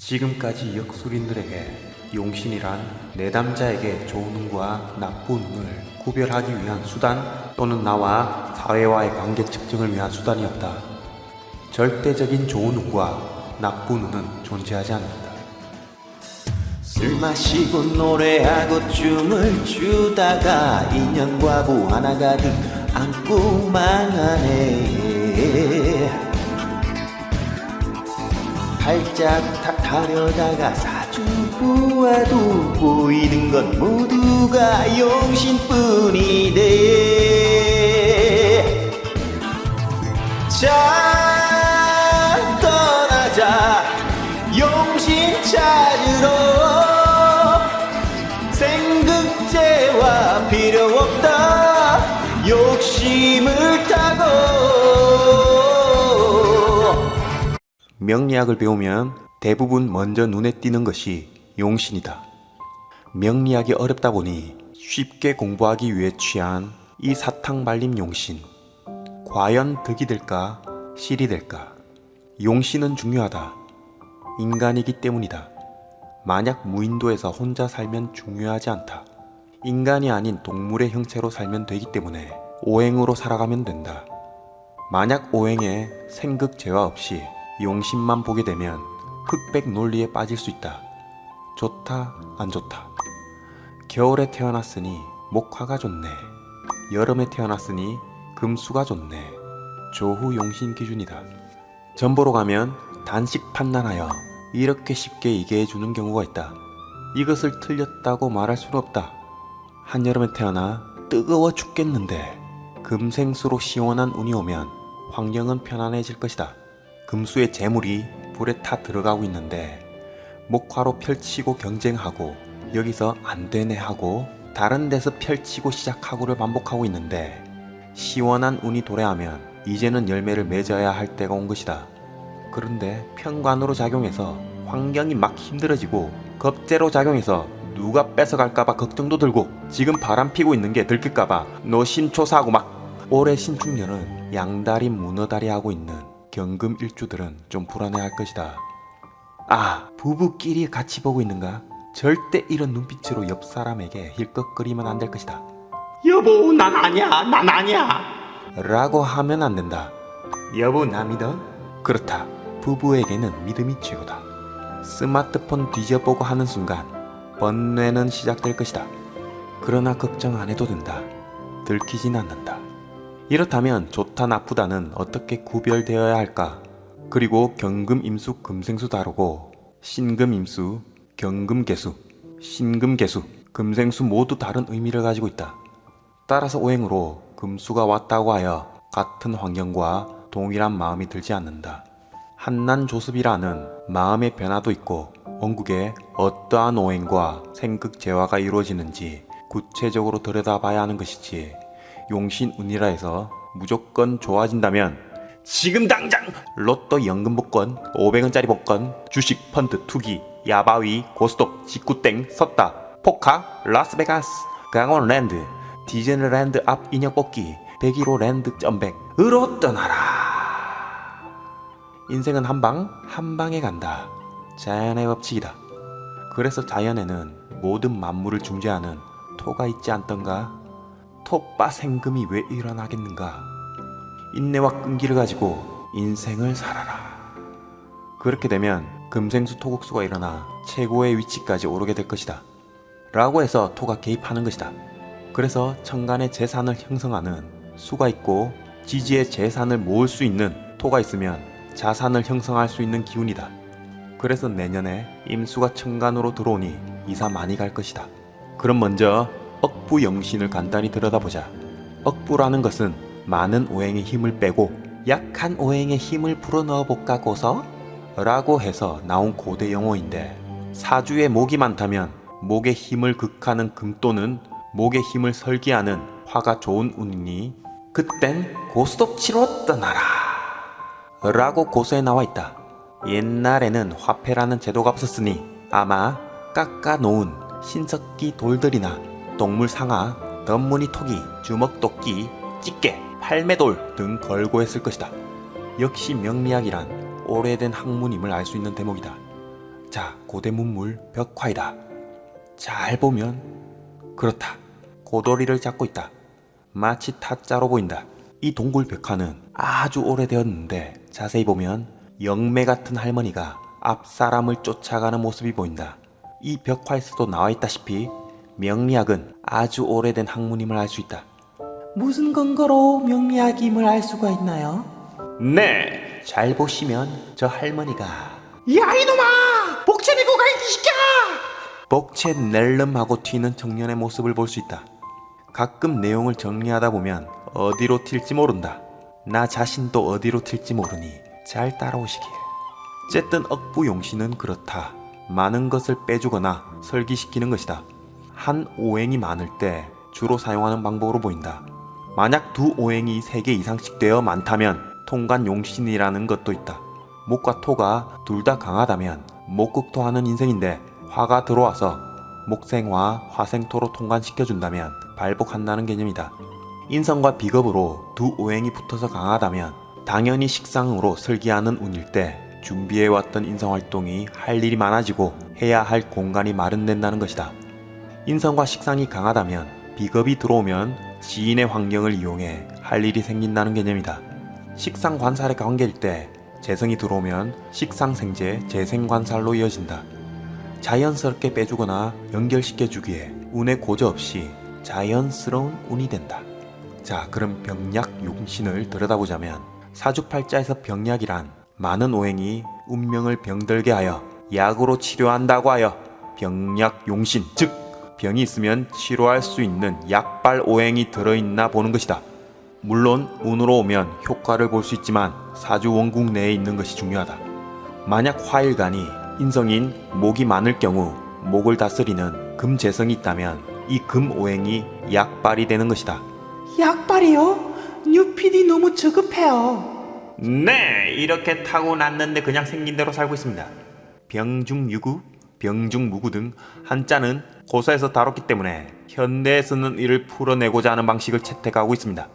지금까지 역술인들에게 용신이란 내담자에게 좋은 운과 나쁜 운을 구별하기 위한 수단 또는 나와 사회와의 관계 측정을 위한 수단이었다. 절대적인 좋은 운과 나쁜 운은 존재하지 않는다. 술 마시고 노래하고 춤을 추다가 인연과부 하나 가득 안고 망하네. 발짝 탓하려다가 사주 보아도 보이는 건 모두가 용신뿐이네. 자 떠나자 용신 찾으러. 생극제와 필요 없다 욕심을 타고. 명리학을 배우면 대부분 먼저 눈에 띄는 것이 용신이다. 명리학이 어렵다 보니 쉽게 공부하기 위해 취한 이 사탕 발림 용신. 과연 득이 될까 실이 될까? 용신은 중요하다. 인간이기 때문이다. 만약 무인도에서 혼자 살면 중요하지 않다. 인간이 아닌 동물의 형체로 살면 되기 때문에 오행으로 살아가면 된다. 만약 오행에 생극제와 없이 용신만 보게 되면 흑백 논리에 빠질 수 있다. 좋다 안 좋다. 겨울에 태어났으니 목화가 좋네. 여름에 태어났으니 금수가 좋네. 조후 용신 기준이다. 점보로 가면 단식 판단하여 이렇게 쉽게 얘기해 주는 경우가 있다. 이것을 틀렸다고 말할 수는 없다. 한여름에 태어나 뜨거워 죽겠는데 금생수로 시원한 운이 오면 환경은 편안해질 것이다. 금수의 재물이 불에 타 들어가고 있는데 목화로 펼치고 경쟁하고 여기서 안 되네 하고 다른 데서 펼치고 시작하고를 반복하고 있는데 시원한 운이 도래하면 이제는 열매를 맺어야 할 때가 온 것이다. 그런데 편관으로 작용해서 환경이 막 힘들어지고 겁재로 작용해서 누가 뺏어갈까봐 걱정도 들고 지금 바람 피고 있는 게 들킬까봐 노심초사하고 막. 올해 신축년은 양다리 문어다리 하고 있는 경금 일주들은 좀 불안해할 것이다. 아, 부부끼리 같이 보고 있는가? 절대 이런 눈빛으로 옆 사람에게 힐꺽거리면 안 될 것이다. 여보 난 아니야 라고 하면 안 된다. 여보 나 믿어? 그렇다. 부부에게는 믿음이 최고다. 스마트폰 뒤져보고 하는 순간 번뇌는 시작될 것이다. 그러나 걱정 안 해도 된다. 들키진 않는다. 이렇다면 좋다 나쁘다는 어떻게 구별되어야 할까? 그리고 경금임수 금생수 다르고 신금임수 경금개수 신금개수 금생수 모두 다른 의미를 가지고 있다. 따라서 오행으로 금수가 왔다고 하여 같은 환경과 동일한 마음이 들지 않는다. 한난조습이라는 마음의 변화도 있고 원국에 어떠한 오행과 생극재화가 이루어지는지 구체적으로 들여다봐야 하는 것이지 용신운이라 해서 무조건 좋아진다면 지금 당장 로또 연금 복권 500원짜리 복권 주식 펀드 투기 야바위 고스톱 직구땡 섰다 포카 라스베가스 강원랜드 디즈니랜드 앞 인형 뽑기 101호 랜드 점백으로 떠나라. 인생은 한방에 간다. 자연의 법칙이다. 그래서 자연에는 모든 만물을 중재하는 토가 있지 않던가? 토빠 생금이 왜 일어나겠는가? 인내와 끈기를 가지고 인생을 살아라. 그렇게 되면 금생수 토국수가 일어나 최고의 위치까지 오르게 될 것이다. 라고 해서 토가 개입하는 것이다. 그래서 천간의 재산을 형성하는 수가 있고 지지의 재산을 모을 수 있는 토가 있으면 자산을 형성할 수 있는 기운이다. 그래서 내년에 임수가 천간으로 들어오니 이사 많이 갈 것이다. 그럼 먼저 억부 영신을 간단히 들여다보자. 억부라는 것은 많은 오행의 힘을 빼고 약한 오행의 힘을 불어넣어 볼까 고서? 라고 해서 나온 고대 용어인데 사주에 목이 많다면 목의 힘을 극하는 금 또는 목의 힘을 설계하는 화가 좋은 운이니 그땐 고스톱 치러 떠나라 라고 고서에 나와 있다. 옛날에는 화폐라는 제도가 없었으니 아마 깎아놓은 신석기 돌들이나 동물 상아, 덤무니 토기, 주먹도끼, 집게, 팔매돌 등 걸고 했을 것이다. 역시 명리학이란 오래된 학문임을 알 수 있는 대목이다. 자, 고대 문물 벽화이다. 잘 보면 그렇다. 고도리를 잡고 있다. 마치 타짜로 보인다. 이 동굴 벽화는 아주 오래되었는데 자세히 보면 영매 같은 할머니가 앞 사람을 쫓아가는 모습이 보인다. 이 벽화에서도 나와있다시피 명리학은 아주 오래된 학문임을 알 수 있다. 무슨 근거로 명리학임을 알 수가 있나요? 네, 잘 보시면 저 할머니가 야 이놈아! 복채 내고 가 이 새끼야! 복채 낼름하고 튀는 청년의 모습을 볼 수 있다. 가끔 내용을 정리하다 보면 어디로 튈지 모른다. 나 자신도 어디로 튈지 모르니 잘 따라오시길. 어쨌든 억부용신은 그렇다. 많은 것을 빼주거나 설기시키는 것이다. 한 오행이 많을 때 주로 사용하는 방법으로 보인다. 만약 두 오행이 3개 이상씩 되어 많다면 통간용신이라는 것도 있다. 목과 토가 둘 다 강하다면 목극토하는 인생인데 화가 들어와서 목생화, 화생토로 통관시켜준다면 발복한다는 개념이다. 인성과 비겁으로 두 오행이 붙어서 강하다면 당연히 식상으로 설기하는 운일 때 준비해왔던 인성활동이 할 일이 많아지고 해야 할 공간이 마련된다는 것이다. 인성과 식상이 강하다면 비겁이 들어오면 지인의 환경을 이용해 할 일이 생긴다는 개념이다. 식상관살의 관계일 때 재성이 들어오면 식상생재, 재생관살로 이어진다. 자연스럽게 빼주거나 연결시켜주기에 운의 고저 없이 자연스러운 운이 된다. 자, 그럼 병약 용신을 들여다보자면 사주팔자에서 병약이란 많은 오행이 운명을 병들게 하여 약으로 치료한다고 하여 병약 용신, 즉 병이 있으면 치료할 수 있는 약발 오행이 들어있나 보는 것이다. 물론 운으로 오면 효과를 볼 수 있지만 사주 원국 내에 있는 것이 중요하다. 만약 화일간이 인성인 목이 많을 경우 목을 다스리는 금재성이 있다면 이 금오행이 약발이 되는 것이다. 약발이요? 뉴피디 너무 저급해요. 네, 이렇게 타고났는데 그냥 생긴 대로 살고 있습니다. 병중유구, 병중무구 등 한자는 고사에서 다뤘기 때문에 현대에서는 이를 풀어내고자 하는 방식을 채택하고 있습니다.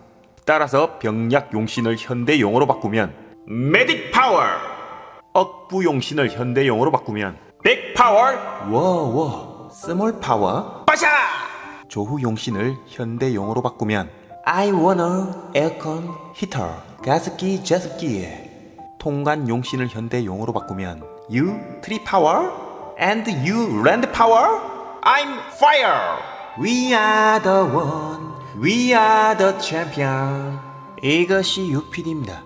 따라서 병약용신을 현대용어로 바꾸면 메딕 파워, 억부용신을 현대용어로 바꾸면 백 파워, 워워, 스몰 파워, 빠샤! 조후용신을 현대용어로 바꾸면 I wanna 에어컨 히터, 가습기 제습기. 통관용신을 현대용어로 바꾸면 You tree power and you land power. I'm fire. We are the one. We are the champion. 이것이 유필입니다.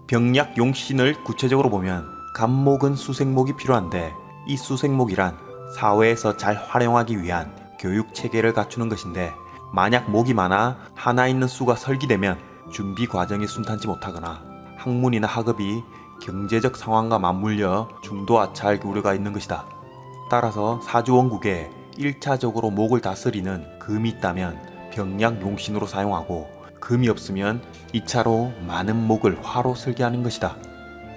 병약 용신을 구체적으로 보면 간목은 수생목이 필요한데 이 수생목이란 사회에서 잘 활용하기 위한 교육 체계를 갖추는 것인데 만약 목이 많아 하나 있는 수가 설기되면 준비 과정이 순탄치 못하거나 학문이나 학업이 경제적 상황과 맞물려 중도하차할 우려가 있는 것이다. 따라서 사주원국에 1차적으로 목을 다스리는 금이 있다면 병약 용신으로 사용하고 금이 없으면 2차로 많은 목을 화로 설계하는 것이다.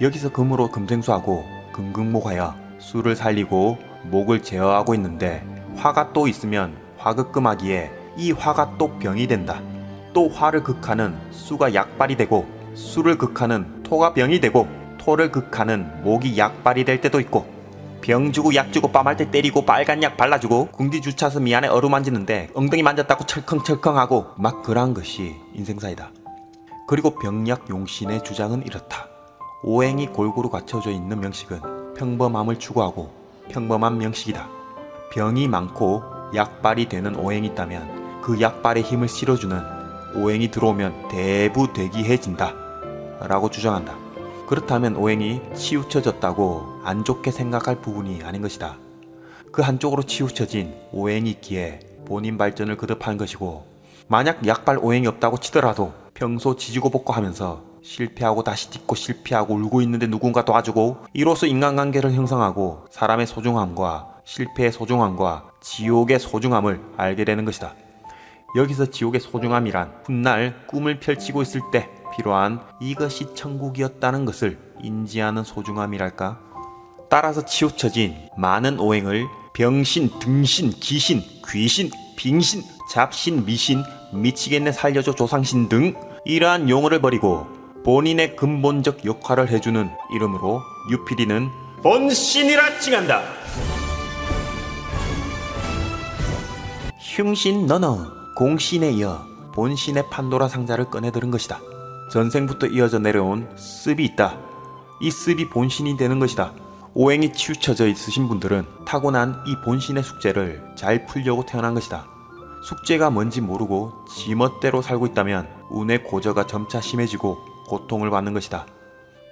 여기서 금으로 금생수하고 금극목하여 수를 살리고 목을 제어하고 있는데 화가 또 있으면 화극금하기에 이 화가 또 병이 된다. 또 화를 극하는 수가 약발이 되고 수를 극하는 토가 병이 되고 토를 극하는 목이 약발이 될 때도 있고 병 주고 약 주고 빰할 때 때리고 빨간 약 발라주고 궁디 주차서 미안해 어루만지는데 엉덩이 만졌다고 철컹철컹하고 막 그러한 것이 인생사이다. 그리고 병약 용신의 주장은 이렇다. 오행이 골고루 갖춰져 있는 명식은 평범함을 추구하고 평범한 명식이다. 병이 많고 약발이 되는 오행이 있다면 그 약발에 힘을 실어주는 오행이 들어오면 대부대기해진다 라고 주장한다. 그렇다면 오행이 치우쳐졌다고 안 좋게 생각할 부분이 아닌 것이다. 그 한쪽으로 치우쳐진 오행이 있기에 본인 발전을 거듭한 것이고 만약 약발 오행이 없다고 치더라도 평소 지지고 볶고 하면서 실패하고 다시 딛고 실패하고 울고 있는데 누군가 도와주고 이로써 인간관계를 형성하고 사람의 소중함과 실패의 소중함과 지옥의 소중함을 알게 되는 것이다. 여기서 지옥의 소중함이란 훗날 꿈을 펼치고 있을 때 필요한 이것이 천국이었다는 것을 인지하는 소중함이랄까? 따라서 치우쳐진 많은 오행을 병신, 등신, 기신, 귀신, 빙신, 잡신, 미신, 미치겠네 살려줘 조상신 등 이러한 용어를 버리고 본인의 근본적 역할을 해주는 이름으로 유필이는 본신이라 칭한다. 흉신 너너 공신에 이어 본신의 판도라 상자를 꺼내들은 것이다. 전생부터 이어져 내려온 습이 있다. 이 습이 본신이 되는 것이다. 오행이 치우쳐져 있으신 분들은 타고난 이 본신의 숙제를 잘 풀려고 태어난 것이다. 숙제가 뭔지 모르고 지멋대로 살고 있다면 운의 고저가 점차 심해지고 고통을 받는 것이다.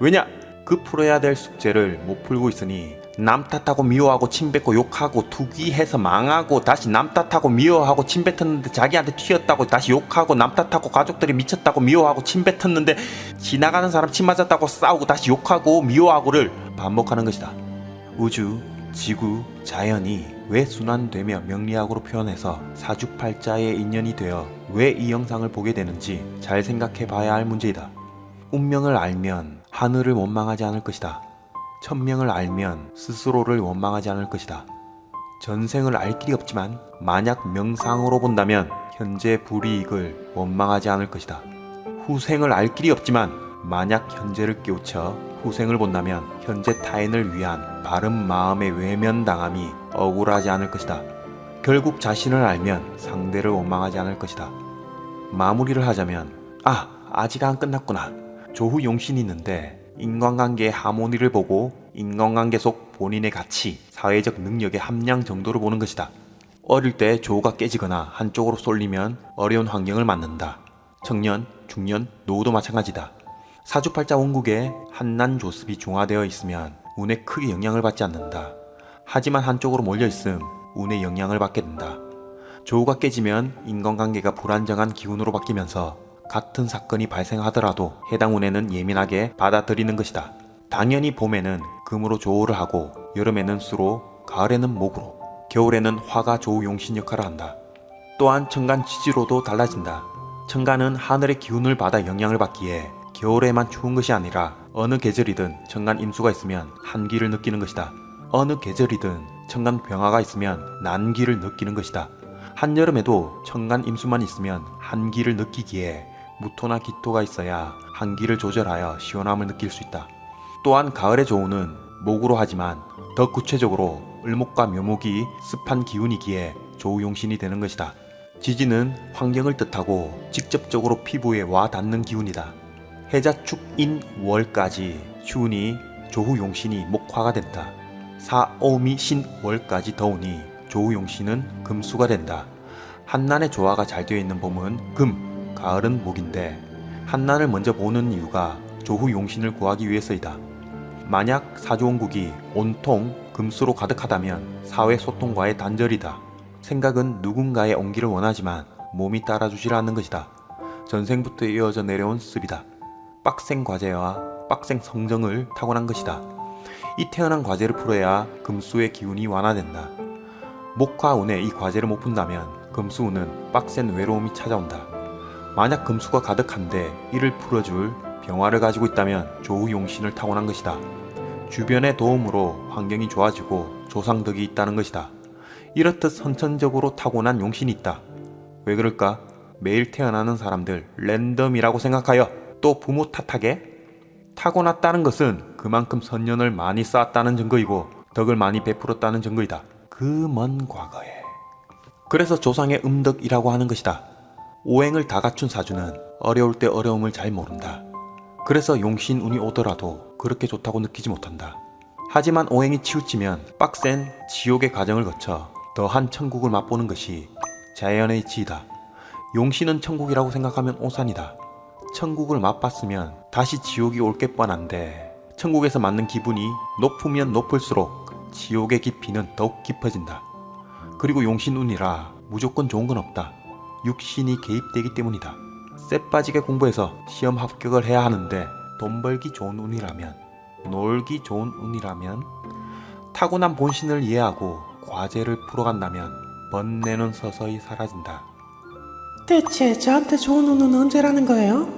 왜냐? 그 풀어야 될 숙제를 못 풀고 있으니 남 탓하고 미워하고 침뱉고 욕하고 투기해서 망하고 다시 남 탓하고 미워하고 침뱉었는데 자기한테 튀었다고 다시 욕하고 남 탓하고 가족들이 미쳤다고 미워하고 침뱉었는데 지나가는 사람 침 맞았다고 싸우고 다시 욕하고 미워하고를 반복하는 것이다. 우주, 지구, 자연이 왜 순환되며 명리학으로 표현해서 사주팔자의 인연이 되어 왜 이 영상을 보게 되는지 잘 생각해 봐야 할 문제이다. 운명을 알면 하늘을 원망하지 않을 것이다. 천명을 알면 스스로를 원망하지 않을 것이다. 전생을 알 길이 없지만 만약 명상으로 본다면 현재 불이익을 원망하지 않을 것이다. 후생을 알 길이 없지만 만약 현재를 깨우쳐 후생을 본다면 현재 타인을 위한 바른 마음의 외면당함이 억울하지 않을 것이다. 결국 자신을 알면 상대를 원망하지 않을 것이다. 마무리를 하자면 아직 안 끝났구나. 조후 용신이 있는데 인간관계의 하모니를 보고 인간관계 속 본인의 가치, 사회적 능력의 함량 정도를 보는 것이다. 어릴 때 조가 깨지거나 한쪽으로 쏠리면 어려운 환경을 맞는다. 청년, 중년, 노후도 마찬가지다. 사주팔자 원국에 한난 조습이 중화되어 있으면 운에 크게 영향을 받지 않는다. 하지만 한쪽으로 몰려있음 운에 영향을 받게 된다. 조우가 깨지면 인간관계가 불안정한 기운으로 바뀌면서 같은 사건이 발생하더라도 해당 운에는 예민하게 받아들이는 것이다. 당연히 봄에는 금으로 조우를 하고 여름에는 수로, 가을에는 목으로, 겨울에는 화가 조우 용신 역할을 한다. 또한 천간 지지로도 달라진다. 천간은 하늘의 기운을 받아 영향을 받기에 겨울에만 추운 것이 아니라 어느 계절이든 천간 임수가 있으면 한기를 느끼는 것이다. 어느 계절이든 천간 병화가 있으면 난기를 느끼는 것이다. 한여름에도 천간 임수만 있으면 한기를 느끼기에 무토나 기토가 있어야 한기를 조절하여 시원함을 느낄 수 있다. 또한 가을의 조우는 목으로 하지만 더 구체적으로 을목과 묘목이 습한 기운이기에 조우용신이 되는 것이다. 지지는 환경을 뜻하고 직접적으로 피부에 와 닿는 기운이다. 해자축인 월까지 추우니 조후용신이 목화가 된다. 사오미 신월까지 더우니 조후용신은 금수가 된다. 한난의 조화가 잘 되어 있는 봄은 금, 가을은 목인데 한난을 먼저 보는 이유가 조후 용신을 구하기 위해서이다. 만약 사주원국이 온통 금수로 가득하다면 사회소통과의 단절이다. 생각은 누군가의 온기를 원하지만 몸이 따라주질 않는 것이다. 전생부터 이어져 내려온 습이다. 빡센 과제와 빡센 성정을 타고난 것이다. 이 태어난 과제를 풀어야 금수의 기운이 완화된다. 목화운에 이 과제를 못 푼다면 금수운은 빡센 외로움이 찾아온다. 만약 금수가 가득한데 이를 풀어줄 병화를 가지고 있다면 조후용신을 타고난 것이다. 주변의 도움으로 환경이 좋아지고 조상덕이 있다는 것이다. 이렇듯 선천적으로 타고난 용신이 있다. 왜 그럴까? 매일 태어나는 사람들 랜덤이라고 생각하여 또 부모 탓하게? 타고났다는 것은 그만큼 선년을 많이 쌓았다는 증거이고 덕을 많이 베풀었다는 증거이다. 그 먼 과거에. 그래서 조상의 음덕이라고 하는 것이다. 오행을 다 갖춘 사주는 어려울 때 어려움을 잘 모른다. 그래서 용신 운이 오더라도 그렇게 좋다고 느끼지 못한다. 하지만 오행이 치우치면 빡센 지옥의 과정을 거쳐 더한 천국을 맛보는 것이 자연의 이치이다. 용신은 천국이라고 생각하면 오산이다. 천국을 맛봤으면 다시 지옥이 올 게 뻔한데 천국에서 맞는 기분이 높으면 높을수록 지옥의 깊이는 더욱 깊어진다. 그리고 용신운이라 무조건 좋은 건 없다. 육신이 개입되기 때문이다. 쎄빠지게 공부해서 시험 합격을 해야 하는데 돈 벌기 좋은 운이라면, 놀기 좋은 운이라면, 타고난 본신을 이해하고 과제를 풀어간다면 번뇌는 서서히 사라진다. 대체 저한테 좋은 운은 언제라는 거예요?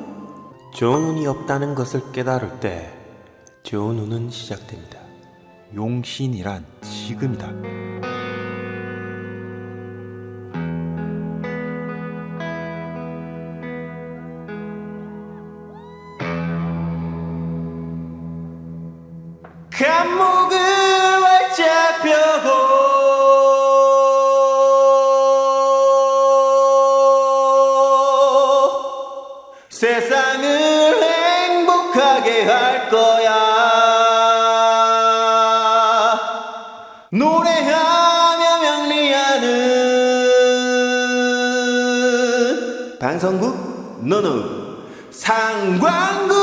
좋은 운이 없다는 것을 깨달을 때 좋은 운은 시작됩니다. 용신이란 지금이다. 감목을 세상을 행복하게 할 거야. 노래하며 명리하는 방송국 노노 상광국.